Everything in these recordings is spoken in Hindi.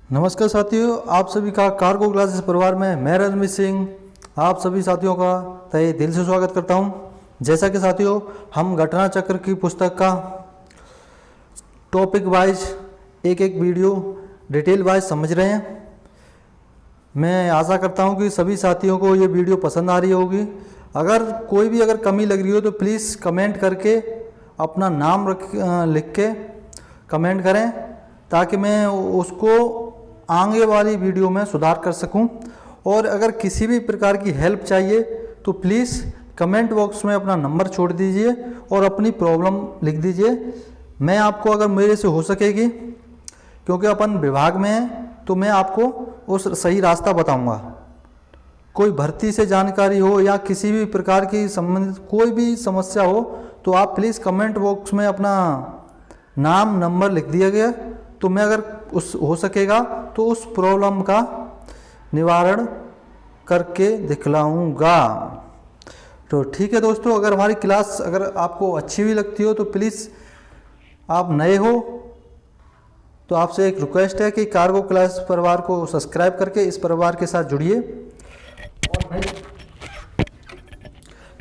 नमस्कार साथियों, आप सभी का कार्गो क्लासेस परिवार में मैं रजनीश सिंह आप सभी साथियों का तहे दिल से स्वागत करता हूं। जैसा कि साथियों हम घटना चक्र की पुस्तक का टॉपिक वाइज एक एक वीडियो डिटेल वाइज समझ रहे हैं। मैं आशा करता हूं कि सभी साथियों को ये वीडियो पसंद आ रही होगी। अगर कमी लग रही हो तो प्लीज़ कमेंट करके अपना नाम लिख के कमेंट करें, ताकि मैं उसको आगे वाली वीडियो में सुधार कर सकूं। और अगर किसी भी प्रकार की हेल्प चाहिए तो प्लीज़ कमेंट बॉक्स में अपना नंबर छोड़ दीजिए और अपनी प्रॉब्लम लिख दीजिए। मैं आपको, अगर मेरे से हो सकेगी, क्योंकि अपन विभाग में हैं, तो मैं आपको उस सही रास्ता बताऊंगा। कोई भर्ती से जानकारी हो या किसी भी प्रकार की संबंधित कोई भी समस्या हो तो आप प्लीज़ कमेंट बॉक्स में अपना नाम नंबर लिख दिया गया, तो मैं अगर उस हो सकेगा तो उस प्रॉब्लम का निवारण करके दिखलाऊंगा। तो ठीक है दोस्तों, अगर हमारी क्लास अगर आपको अच्छी भी लगती हो तो प्लीज़, आप नए हो तो आपसे एक रिक्वेस्ट है कि कार्गो क्लास परिवार को सब्सक्राइब करके इस परिवार के साथ जुड़िए। और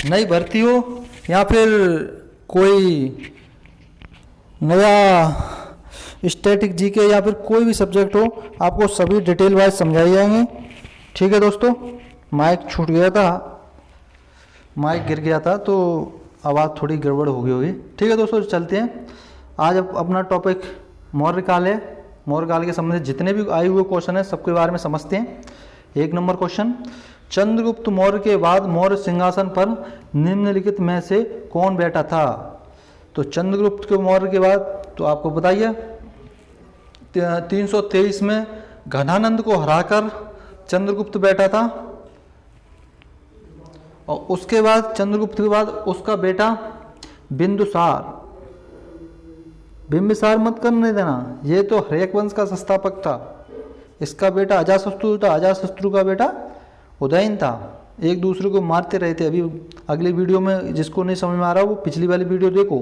नई भर्ती हो या फिर कोई नया स्टैटिक जीके या फिर कोई भी सब्जेक्ट हो, आपको सभी डिटेल वाइज समझाई जाएंगे। ठीक है दोस्तों, माइक छूट गया था, माइक गिर गया था तो आवाज़ थोड़ी गड़बड़ हो गई होगी। ठीक है दोस्तों, चलते हैं। आज अपना टॉपिक मौर्यकाल है। मौर्यकाल के संबंधित जितने भी आए हुए क्वेश्चन हैं सबके बारे में समझते हैं। 1 नंबर क्वेश्चन, चंद्रगुप्त मौर्य के बाद मौर्य सिंहासन पर निम्नलिखित में से कौन बैठा था? तो चंद्रगुप्त के मौर्य के बाद तो आपको बताइए 323 में घनानंद को हराकर चंद्रगुप्त बैठा था, और उसके बाद चंद्रगुप्त के बाद उसका बेटा बिंदुसार। बिंबिसार मत करने देना, ये तो हर्यक वंश का संस्थापक था। इसका बेटा अजातशत्रु था, अजातशत्रु का बेटा उदयन था। एक दूसरे को मारते रहे थे। अभी अगली वीडियो में जिसको नहीं समझ में आ रहा वो पिछली वाली वीडियो देखो,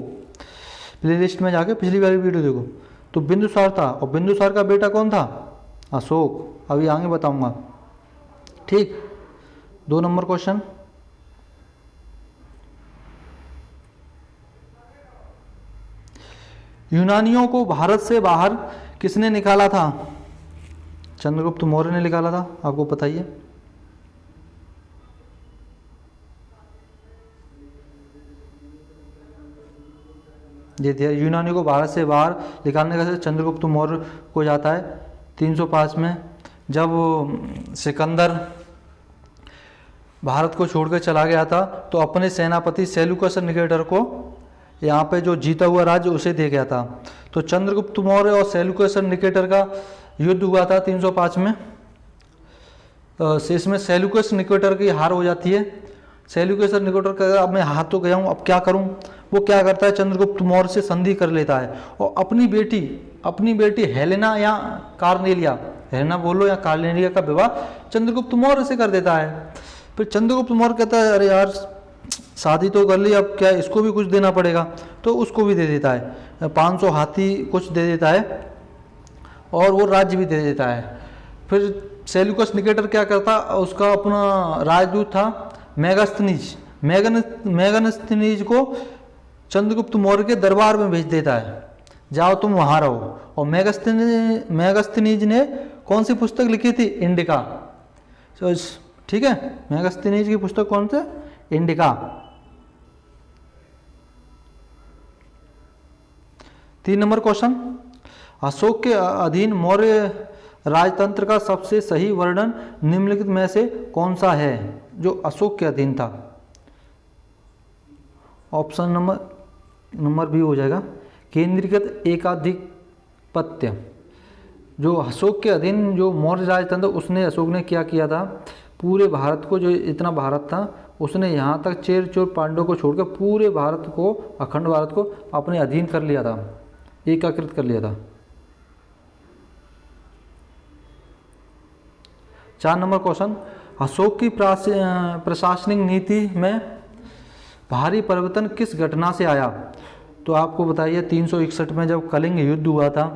प्ले लिस्ट में जाके पिछली वाली वीडियो देखो। तो बिंदुसार था, और बिंदुसार का बेटा कौन था? अशोक। अभी आगे बताऊंगा। ठीक। 2 नंबर क्वेश्चन, यूनानियों को भारत से बाहर किसने निकाला था? चंद्रगुप्त मौर्य ने निकाला था, आपको बताइए। ये दिया, यूनानियों को भारत से बाहर निकालने का चंद्रगुप्त मौर्य को जाता है 305 में, जब सिकंदर भारत को छोड़कर चला गया था तो अपने सेनापति सेल्यूकस निकेटर को यहाँ पे जो जीता हुआ राज्य उसे दे गया था। तो चंद्रगुप्त मौर्य और सेल्यूकस निकेटर का युद्ध हुआ था 305 में। इसमें सेल्यूकस निकेटर की हार हो जाती है। सेल्यूकस निकेटर का अब मैं हार तो गया हूँ, अब क्या करूँ? वो क्या करता है, चंद्रगुप्त मौर्य से संधि कर लेता है और अपनी बेटी हेलेना या कार्नेलिया, हेलेना बोलो या कार्नेलिया का विवाह चंद्रगुप्त मौर्य से कर देता है। फिर चंद्रगुप्त मौर्य कहता है, अरे यार शादी तो कर ली, अब क्या इसको भी कुछ देना पड़ेगा, तो उसको भी दे देता है। 500 हाथी कुछ दे देता है और वो राज्य भी दे देता है। फिर सेल्यूकस निकेटर क्या करता, उसका अपना राजदूत था मेगनस्थनीज को चंद्रगुप्त मौर्य के दरबार में भेज देता है, जाओ तुम वहाँ रहो। और मेगस्थनीज ने कौन सी पुस्तक लिखी थी? इंडिका। ठीक है, मेगस्थनीज की पुस्तक कौन सी? इंडिका। 3 नंबर क्वेश्चन, अशोक के अधीन मौर्य राजतंत्र का सबसे सही वर्णन निम्नलिखित में से कौन सा है जो अशोक के अधीन था? ऑप्शन नंबर बी हो जाएगा, केंद्रीकृत एकाधिपत्य। जो अशोक के अधीन जो मौर्य राजतंत्र उसने अशोक ने क्या किया था, पूरे भारत को, जो इतना भारत था उसने यहाँ तक चेर चोर पांडवों को छोड़कर पूरे भारत को, अखंड भारत को अपने अधीन कर लिया था, एकीकृत कर लिया था। 4 नंबर क्वेश्चन, अशोक की प्रशासनिक नीति में भारी परिवर्तन किस घटना से आया? तो आपको बताइए 361 में जब कलिंग युद्ध हुआ था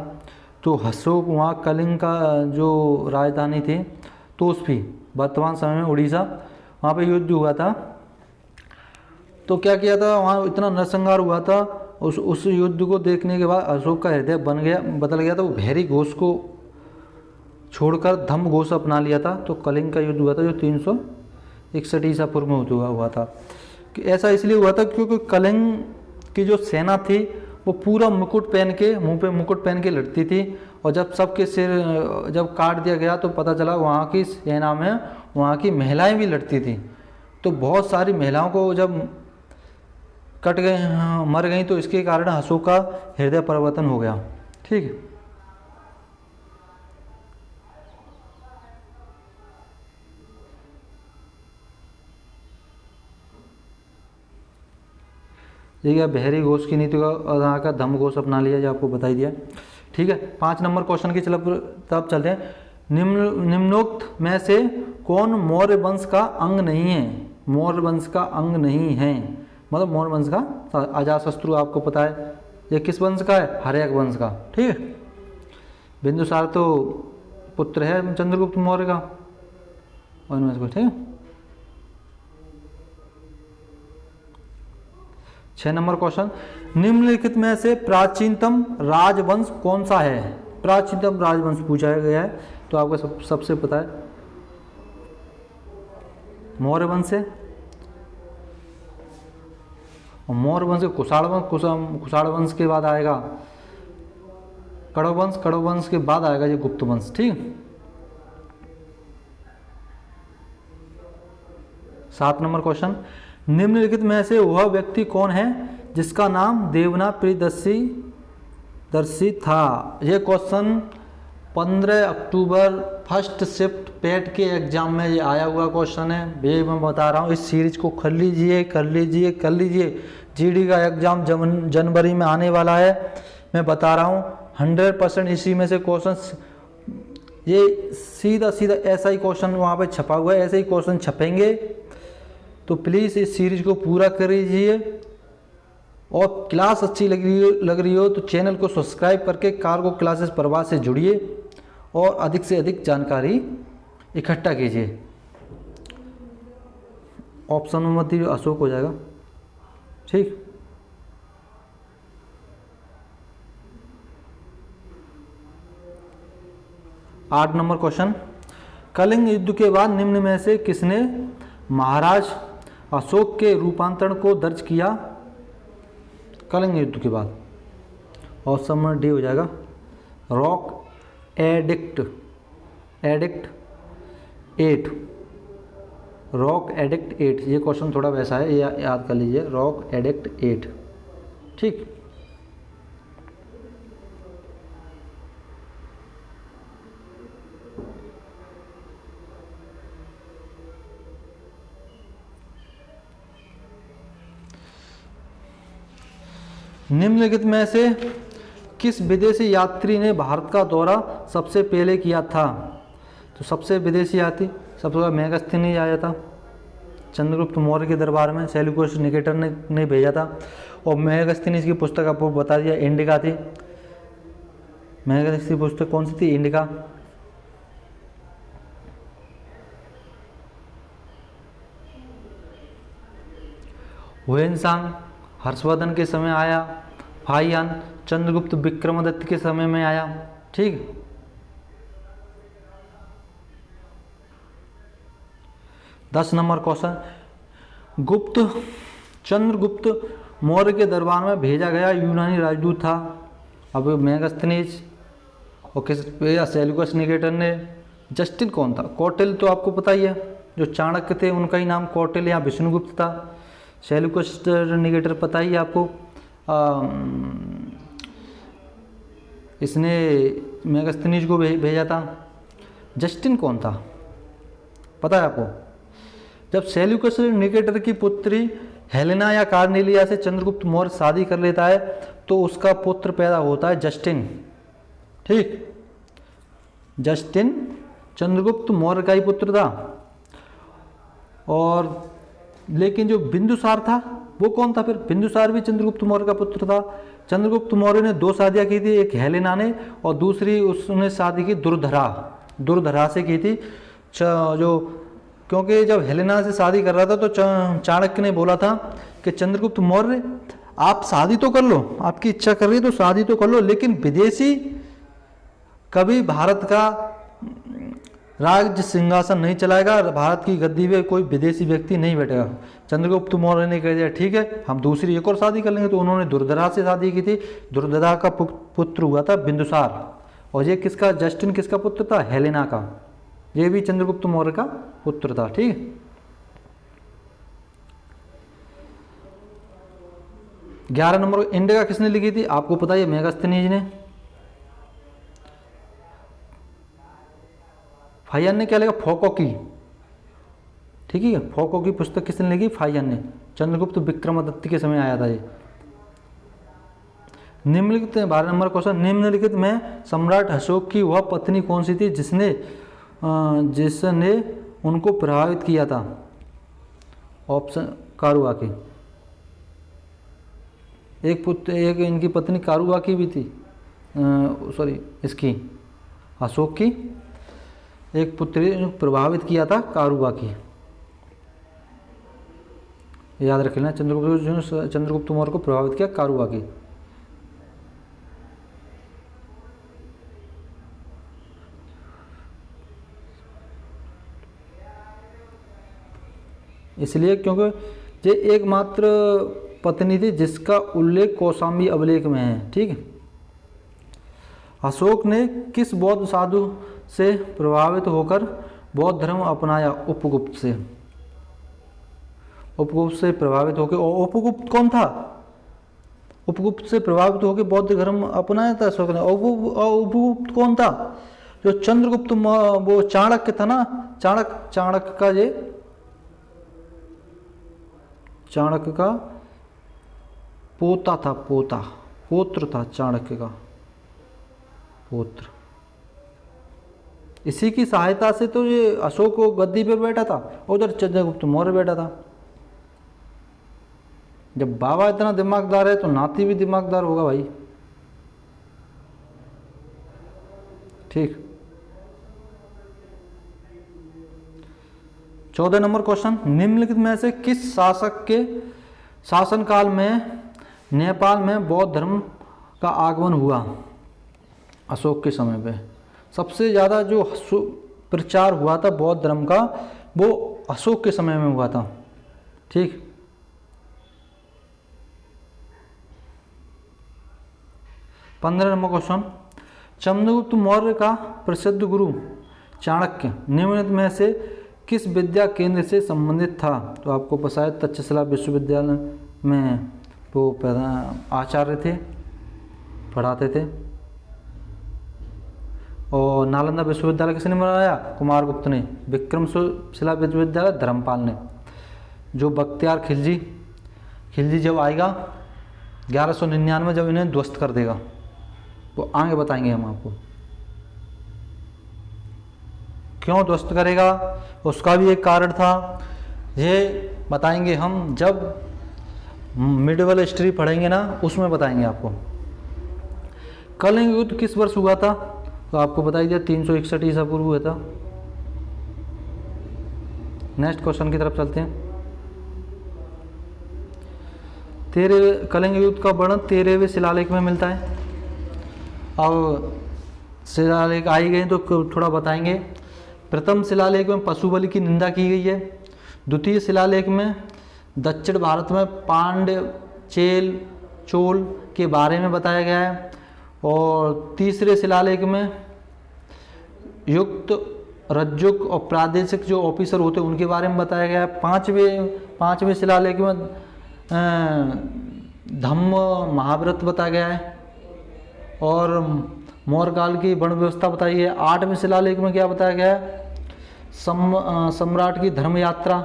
तो अशोक वहाँ कलिंग का जो राजधानी थी तो उस भी वर्तमान समय में उड़ीसा, वहाँ पे युद्ध हुआ था। तो क्या किया था, वहाँ इतना नरसंहार हुआ था, उस युद्ध को देखने के बाद अशोक का हृदय बदल गया था। वो भैरी घोष को छोड़कर धम्म घोष अपना लिया था। तो कलिंग का युद्ध हुआ था जो 361 ईसा पूर्व में हुआ था। कि ऐसा इसलिए हुआ था क्योंकि कलिंग की जो सेना थी वो पूरा मुकुट पहन के, मुंह पे मुकुट पहन के लड़ती थी, और जब सबके सिर जब काट दिया गया तो पता चला वहाँ की सेना में वहाँ की महिलाएं भी लड़ती थी। तो बहुत सारी महिलाओं को जब कट गए, मर गई, तो इसके कारण अशोक का हृदय परिवर्तन हो गया। ठीक है, देखिए बहरी घोष की नीति का धम्म घोष अपना लिया, जो आपको बता ही दिया। ठीक है, 5 नंबर क्वेश्चन की तब चलते हैं। निम्नोक्त में से कौन मौर्य वंश का अंग नहीं है? मौर्य वंश का अंग नहीं है मतलब मौर्य वंश का अजातशत्रु आपको पता है ये किस वंश का है? हर्यक वंश का। ठीक है, बिंदुसार तो पुत्र है चंद्रगुप्त मौर्य का। ठीक है, 6 नंबर क्वेश्चन, निम्नलिखित में से प्राचीनतम राजवंश कौन सा है? प्राचीनतम राजवंश पूछा गया है, तो आपको सबसे पता है मौर्य वंश है। और मौर्य वंश कुषाण वंश के बाद आएगा कड़व वंश के बाद आएगा ये गुप्त वंश। ठीक, 7 नंबर क्वेश्चन, निम्नलिखित में से वह व्यक्ति कौन है जिसका नाम देवना प्रियदर्शी था? यह क्वेश्चन 15 अक्टूबर फर्स्ट शिफ्ट पेट के एग्जाम में ये आया हुआ क्वेश्चन है। ये मैं बता रहा हूँ, इस सीरीज को कर लीजिए। जीडी का एग्जाम जनवरी में आने वाला है। मैं बता रहा हूँ 100% इसी में से क्वेश्चन, ये सीधा ऐसा ही क्वेश्चन वहाँ पे छपा हुआ है, ऐसे ही क्वेश्चन छपेंगे। तो प्लीज़ इस सीरीज को पूरा कर लीजिए, और क्लास अच्छी लग रही हो तो चैनल को सब्सक्राइब करके कार्गो क्लासेस प्रवाह से जुड़िए और अधिक से अधिक जानकारी इकट्ठा कीजिए। ऑप्शन नंबर अशोक हो जाएगा। ठीक, आठ नंबर क्वेश्चन, कलिंग युद्ध के बाद निम्न में से किसने महाराज अशोक के रूपांतरण को दर्ज किया? कलिंग युद्ध के बाद ऑप्शन नंबर डी हो जाएगा, रॉक एडिक्ट 8। रॉक एडिक्ट 8, ये क्वेश्चन थोड़ा वैसा है, ये याद कर लीजिए, रॉक एडिक्ट 8। ठीक, निम्नलिखित में से किस विदेशी यात्री ने भारत का दौरा सबसे पहले किया था? तो सबसे विदेशी यात्री सबसे पहले मेगस्थनीज आया था चंद्रगुप्त मौर्य के दरबार में, सेल्यूकस निकेटर ने भेजा था। और मेगस्थनीज की पुस्तक आपको बता दिया इंडिका थी। मेगस्थनीज की पुस्तक कौन सी थी? इंडिका। हुएनसांग हर्षवर्धन के समय आया। फाहियान चंद्रगुप्त विक्रमादित्य के समय में आया। ठीक, दस नंबर क्वेश्चन, चंद्रगुप्त मौर्य के दरबार में भेजा गया यूनानी राजदूत था। अब मेगस्थनीज और सेल्यूकस निकेटर ने। जस्टिन कौन था? कौटिल्य तो आपको पता ही है, जो चाणक्य थे उनका ही नाम कौटिल्य या विष्णुगुप्त था। सेल्यूकस निकेटर पता ही है आपको, इसने मेगस्थनीज को भेजा था। जस्टिन कौन था पता है आपको? जब सेल्यूकस निकेटर की पुत्री हेलेना या कार्नेलिया से चंद्रगुप्त मौर्य शादी कर लेता है तो उसका पुत्र पैदा होता है जस्टिन। ठीक, जस्टिन चंद्रगुप्त मौर्य का ही पुत्र था। और लेकिन जो बिंदुसार था वो कौन था फिर? बिंदुसार भी चंद्रगुप्त मौर्य का पुत्र था। चंद्रगुप्त मौर्य ने 2 शादियाँ की थी, एक हेलेना ने और दूसरी उसने शादी की दुर्धरा से की थी। जो क्योंकि जब हेलेना से शादी कर रहा था तो चाणक्य ने बोला था कि चंद्रगुप्त मौर्य आप शादी तो कर लो, आपकी इच्छा कर रही है तो शादी तो कर लो, लेकिन विदेशी कभी भारत का राज्य सिंहासन नहीं चलाएगा, भारत की गद्दी पे कोई विदेशी व्यक्ति नहीं बैठेगा। चंद्रगुप्त मौर्य ने कह दिया ठीक है, हम दूसरी एक और शादी कर लेंगे। तो उन्होंने दुर्धरा से शादी की थी। दुर्धरा का पुत्र हुआ था बिंदुसार, और ये किसका, जस्टिन किसका पुत्र था? हेलेना का। ये भी चंद्रगुप्त मौर्य का पुत्र था। ठीक है, 11 नंबर इंडिका किसने लिखी थी? आपको पता है मेगास्थनीज ने। फाहियान ने क्या लिखा? फोको की। ठीक है, फोको की पुस्तक किसने लिखी? फाहियान ने। चंद्रगुप्त विक्रमादित्य के समय आया था ये। निम्नलिखित 12 नंबर क्वेश्चन, निम्नलिखित में सम्राट अशोक की वह पत्नी कौन सी थी जिसने उनको प्रभावित किया था? ऑप्शन कारुबाकी। एक इनकी पत्नी कारुबाकी भी थी, सॉरी इसकी अशोक की एक पुत्री प्रभावित किया था कारुबाकी। याद रखना, चंद्रगुप्त मौर्य को प्रभावित किया कारुबाकी। इसलिए क्योंकि ये एकमात्र पत्नी थी जिसका उल्लेख कौशाम्बी अभिलेख में है। ठीक है, अशोक ने किस बौद्ध साधु से प्रभावित होकर बौद्ध धर्म अपनाया? उपगुप्त से। उपगुप्त से प्रभावित होकर, और उपगुप्त कौन था? उपगुप्त से प्रभावित होकर बौद्ध धर्म अपनाया था अशोक ने। उपगुप्त कौन था? जो चंद्रगुप्त, वो चाणक्य था ना, चाणक्य का, ये चाणक्य का पोता था, पोत्र था चाणक्य का पुत्र। इसी की सहायता से तो ये अशोक को गद्दी पर बैठा था, उधर चंद्रगुप्त मौर्य बैठा था। जब बाबा इतना दिमागदार है तो नाती भी दिमागदार होगा भाई। ठीक, 14 नंबर क्वेश्चन, निम्नलिखित में से किस शासक के शासनकाल में नेपाल में बौद्ध धर्म का आगमन हुआ? अशोक के समय पे सबसे ज़्यादा जो प्रचार हुआ था बौद्ध धर्म का, वो अशोक के समय में हुआ था। ठीक, पंद्रह नंबर क्वेश्चन, चंद्रगुप्त मौर्य का प्रसिद्ध गुरु चाणक्य निम्नलिखित में से किस विद्या केंद्र से संबंधित था? तो आपको पता है तक्षशिला विश्वविद्यालय में वो आचार्य थे, पढ़ाते थे। और नालंदा विश्वविद्यालय किसने बनाया? कुमारगुप्त ने। विक्रमशिला विश्वविद्यालय धर्मपाल ने। जो बख्तियार खिलजी जब आएगा 1199 जब इन्हें ध्वस्त कर देगा, वो आगे बताएंगे हम आपको क्यों ध्वस्त करेगा, उसका भी एक कारण था, ये बताएंगे हम जब मिडिवल हिस्ट्री पढ़ेंगे ना, उसमें बताएंगे आपको। कलिंग युद्ध किस वर्ष हुआ था? तो आपको बता दिया 361 ईसा पूर्व हुआ था। नेक्स्ट क्वेश्चन की तरफ चलते हैं। कलिंग युद्ध का वर्णन 13वें शिलालेख में मिलता है। अब शिलालेख आई गए तो थोड़ा बताएंगे। प्रथम शिलालेख में पशु बलि की निंदा की गई है। द्वितीय शिलालेख में दक्षिण भारत में पांड्य चोल के बारे में बताया गया है। और तीसरे शिलालेख में युक्त रज्जुक और प्रादेशिक जो ऑफिसर होते हैं उनके बारे में बताया गया है। पांचवें शिलालेख में धम्म महाव्रत बताया गया है और मौर्य काल की वर्ण व्यवस्था बताई है। 8वें शिलालेख में क्या बताया गया है? सम्राट की धर्म यात्रा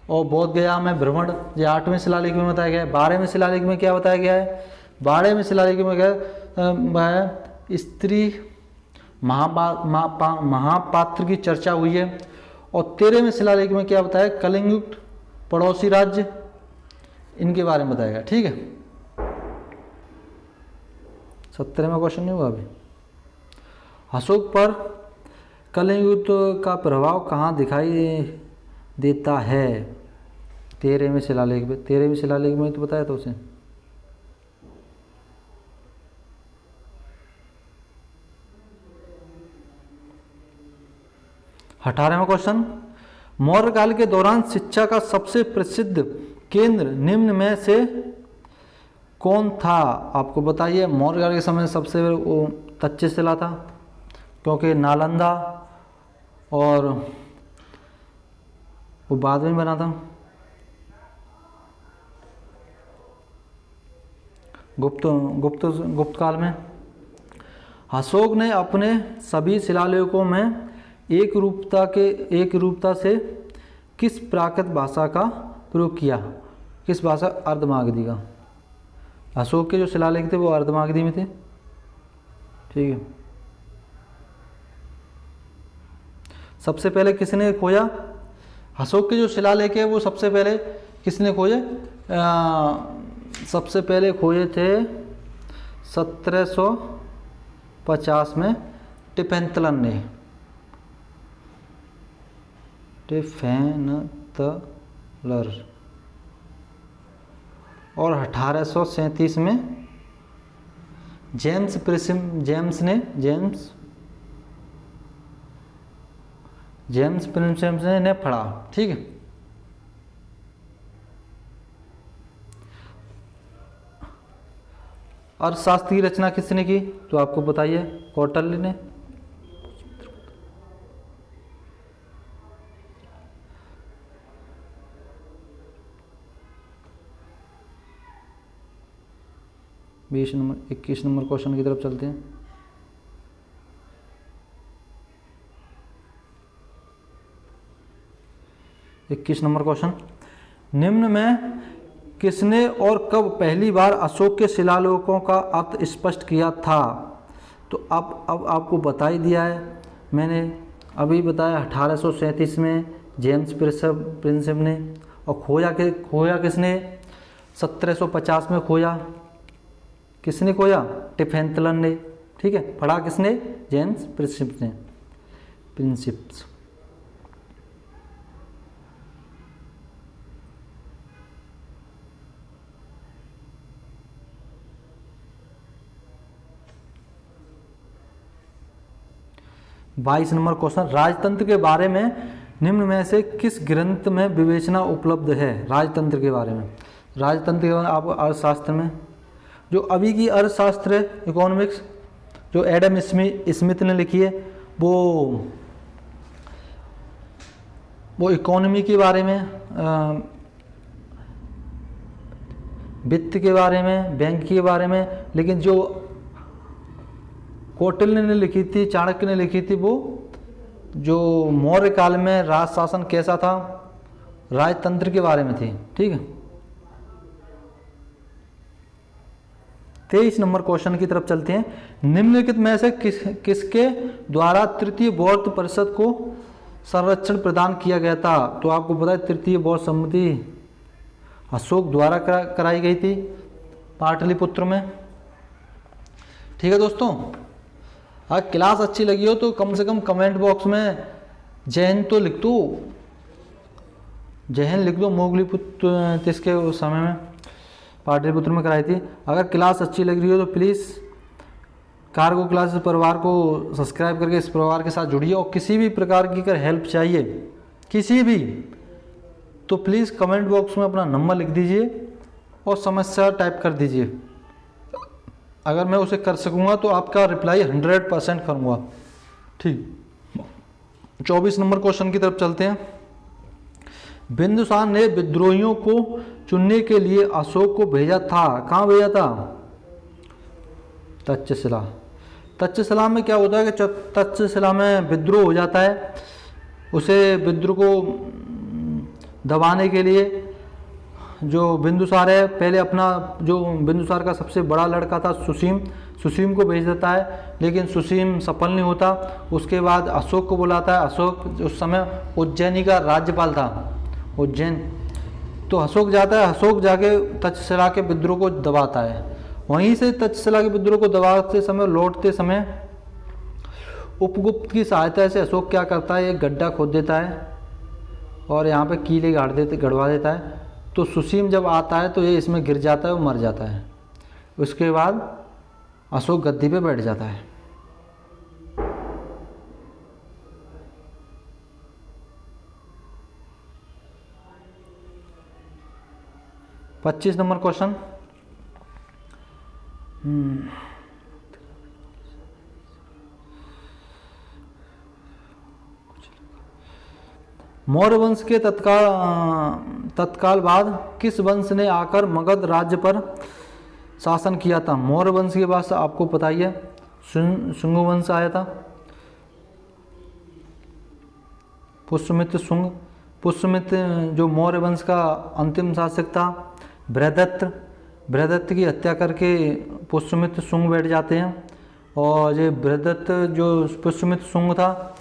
और बोध गया में भ्रमण, ये 8वें शिलालेख में बताया गया है। 12वें शिलालेख में क्या बताया गया है? 12वें शिलालेख में क्या स्त्री महापात्र की चर्चा हुई है। और 13वें शिलालेख में क्या बताया? कलिंग युग, पड़ोसी राज्य इनके बारे में बताएगा। ठीक है, 17वां क्वेश्चन नहीं हुआ अभी। अशोक पर कलिंग का प्रभाव कहाँ दिखाई देता है? 13वें शिलालेख में। 13वें शिलालेख में तो बताया था उसे। अठारहवां क्वेश्चन, मौर्य काल के दौरान शिक्षा का सबसे प्रसिद्ध केंद्र निम्न में से कौन था? आपको बताइए। मौर्य काल के समय सबसे वो तक्षशिला था, क्योंकि नालंदा और वो बाद में बना था। गुप्त काल में। अशोक ने अपने सभी शिलालेखों में एक रूपता से किस प्राकृत भाषा का प्रयोग किया? किस भाषा? अर्धमागधी का। अशोक के जो शिलालेख थे वो अर्धमागधी में थे। ठीक है। सबसे पहले किसने खोजा? अशोक के जो शिलालेख है वो सबसे पहले किसने खोजे? सबसे पहले खोजे थे 1750 में टिफेंतलन ने। टिफेनतलर। और 1837 में जेम्स प्रिंसेप ने पढ़ा। ठीक है। अर्थशास्त्र की रचना किसने की? तो आपको बताइए, कौटिल्य ने। बीस नंबर 21 नंबर क्वेश्चन की तरफ चलते हैं। इक्कीस नंबर क्वेश्चन, निम्न में किसने और कब पहली बार अशोक के शिलालेखों का अर्थ स्पष्ट किया था? तो अब आपको बता ही दिया है, मैंने अभी बताया। 1837 में जेम्स प्रिंसेप ने। और खोया किसने? 1750 में खोया। किसने खोया? टिफेंतलन ने। ठीक है। पढ़ा किसने? जेम्स प्रिंसेप ने। 22 नंबर क्वेश्चन, राजतंत्र के बारे में निम्न में से किस ग्रंथ में विवेचना उपलब्ध है? राजतंत्र के बारे में। राजतंत्र के बारे में आप अर्थशास्त्र में, जो अभी की अर्थशास्त्र है, इकोनॉमिक्स, जो एडम स्मिथ ने लिखी है, वो इकोनॉमी के बारे में, वित्त के बारे में, बैंक के बारे में। लेकिन जो कौटिल्य ने लिखी थी, चाणक्य ने लिखी थी, वो जो मौर्य काल में राज शासन कैसा था, राजतंत्र के बारे में थी। ठीक है। 23 नंबर क्वेश्चन की तरफ चलते हैं। निम्नलिखित में से किसके द्वारा तृतीय बौद्ध परिषद को संरक्षण प्रदान किया गया था? तो आपको पता है, तृतीय बौद्ध सम्मति अशोक द्वारा कराई गई थी पाटलिपुत्र में। ठीक है दोस्तों, अगर क्लास अच्छी लगी हो तो कम से कम कमेंट बॉक्स में जय हिंद तो लिख दो, जय हिंद लिख दो। मोगलीपुत्र किसके उस समय में पाटलिपुत्र में कराई थी। अगर क्लास अच्छी लग रही हो तो प्लीज़ कार्गो क्लासेस परिवार को सब्सक्राइब करके इस परिवार के साथ जुड़िए। और किसी भी प्रकार की अगर हेल्प चाहिए, किसी भी, तो प्लीज़ कमेंट बॉक्स में अपना नंबर लिख दीजिए और समस्या टाइप कर दीजिए। अगर मैं उसे कर सकूंगा तो आपका रिप्लाई 100% करूंगा। ठीक। 24 नंबर क्वेश्चन की तरफ चलते हैं। बिंदुसार ने विद्रोहियों को चुनने के लिए अशोक को भेजा था। कहाँ भेजा था? तक्षशिला। तक्षशिला में क्या होता है कि तक्षशिला में विद्रोह हो जाता है। उसे विद्रोह को दबाने के लिए जो बिंदुसार है, पहले अपना जो बिंदुसार का सबसे बड़ा लड़का था सुसीम को भेज देता है, लेकिन सुसीम सफल नहीं होता। उसके बाद अशोक को बुलाता है। अशोक उस समय उज्जैनी का राज्यपाल था, उज्जैन। तो अशोक जाता है, अशोक जाके तक्षशिला के विद्रोह को दबाता है। वहीं से तक्षशिला के विद्रोह को दबाते समय, लौटते समय उपगुप्त की सहायता से अशोक क्या करता है, एक गड्ढा खोद देता है और यहाँ पे कीले गड़वा देता है। तो सुसीम जब आता है तो ये इसमें गिर जाता है और मर जाता है। उसके बाद अशोक गद्दी पे बैठ जाता है। पच्चीस नंबर क्वेश्चन। मौर्य वंश के तत्काल बाद किस वंश ने आकर मगध राज्य पर शासन किया था? मौर्य वंश के बाद आपको पता ही है, शुंग वंश आया था। पुष्यमित्र शुंग, पुष्यमित्र जो मौर्य वंश का अंतिम शासक था। बृहदत्त की हत्या करके पुष्यमित्र शुंग बैठ जाते हैं। और ये बृहदत्त जो पुष्यमित्र शुंग था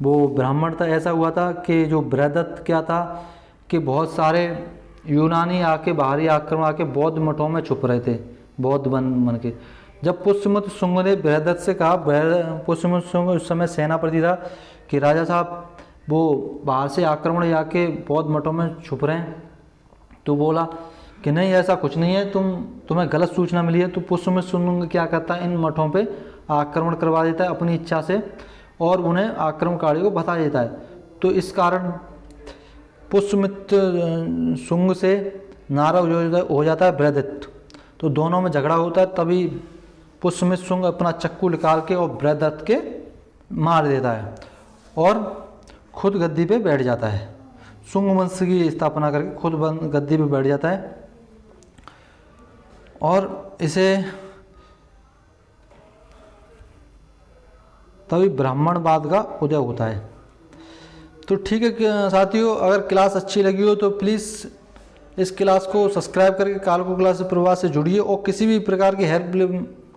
वो ब्राह्मण था। ऐसा हुआ था कि जो बृहदत्त क्या था कि बहुत सारे यूनानी आके बाहरी आक्रमण आके बौद्ध मठों में छुप रहे थे, बौद्ध बन के। जब पुष्यमित्र शुंग ने बृहदत्त से कहा, पुष्यमित्र शुंग उस समय सेनापति था, कि राजा साहब वो बाहर से आक्रमण आके बौद्ध मठों में छुप रहे हैं। तो बोला कि नहीं, ऐसा कुछ नहीं है, तुम्हें गलत सूचना मिली है। तो पुष्यमित्र शुंग क्या करता है, इन मठों पे आक्रमण करवा देता है अपनी इच्छा से और उन्हें आक्रमणकारियों को बता देता है। तो इस कारण पुष्यमित्र शुंग से नाराज हो जाता है बृहदत्त। तो दोनों में झगड़ा होता है। तभी पुष्यमित्र शुंग अपना चक्कू निकाल के और बृहदत्त के मार देता है और खुद गद्दी पे बैठ जाता है। शुंग वंश की स्थापना करके खुद गद्दी पे बैठ जाता है और इसे तभी ब्राह्मणवाद का उदय होता है। तो ठीक है साथियों, अगर क्लास अच्छी लगी हो तो प्लीज़ इस क्लास को सब्सक्राइब करके कालको क्लास परिवार से जुड़िए। और किसी भी प्रकार की हेल्प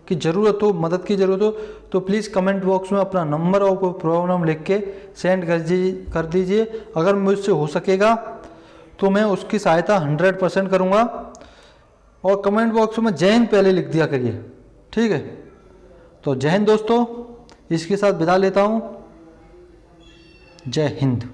की ज़रूरत हो, मदद की ज़रूरत हो तो प्लीज़ कमेंट बॉक्स में अपना नंबर और प्रॉब्लम लिख के सेंड कर दीजिए। अगर मुझसे हो सकेगा तो मैं उसकी सहायता 100% करूँगा। और कमेंट बॉक्स में जय हिंद पहले लिख दिया करिए, ठीक है। तो जय हिंद दोस्तों, इसके साथ विदा लेता हूँ। जय हिंद।